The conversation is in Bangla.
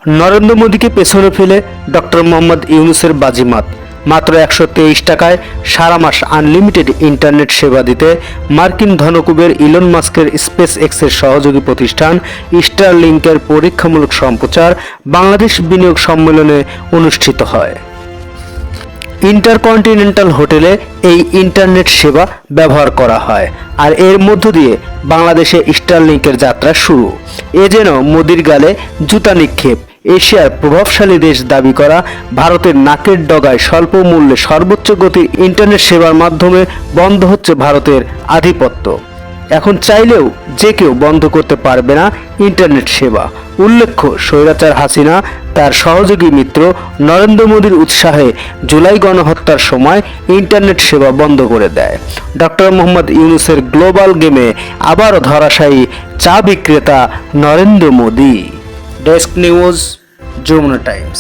নরেন্দ্র মোদীকে পেছনে ফেলে ডক্টর মোহাম্মদ ইউনূসের বাজিমাত। মাত্র 123 টাকায় সারা মাস আনলিমিটেড ইন্টারনেট সেবা দিতে মার্কিন ধনকুবের ইলন মাস্কের স্পেস এক্সের সহযোগী প্রতিষ্ঠান স্টারলিংকের পরীক্ষামূলক সম্প্রচার বাংলাদেশ বিনিয়োগ সম্মেলনে অনুষ্ঠিত হয়। ইন্টারকন্টিনেন্টাল হোটেলে এই ইন্টারনেট সেবা ব্যবহার করা হয়, আর এর মধ্য দিয়ে বাংলাদেশে স্টারলিংকের যাত্রা শুরু। এ যেন মোদির গালে জুতা নিক্ষেপ। এশিয়ার প্রভাবশালী দেশ দাবি করা ভারতের নাকের ডগায় স্বল্প মূল্যে সর্বোচ্চ গতির ইন্টারনেট সেবার মাধ্যমে বন্ধ হচ্ছে ভারতের আধিপত্য। এখন চাইলেও যে কেউ বন্ধ করতে পারবে না ইন্টারনেট সেবা। উল্লেখ্য, স্বৈরাচার হাসিনা তার সহযোগী মিত্র নরেন্দ্র মোদীর উৎসাহে জুলাই গণহত্যার সময় ইন্টারনেট সেবা বন্ধ করে দেয়। ডক্টর মোহাম্মদ ইউনূসের গ্লোবাল গেমে আবারও ধরাশায়ী চা বিক্রেতা Narendra Modi. Desk news, Jamuna Times.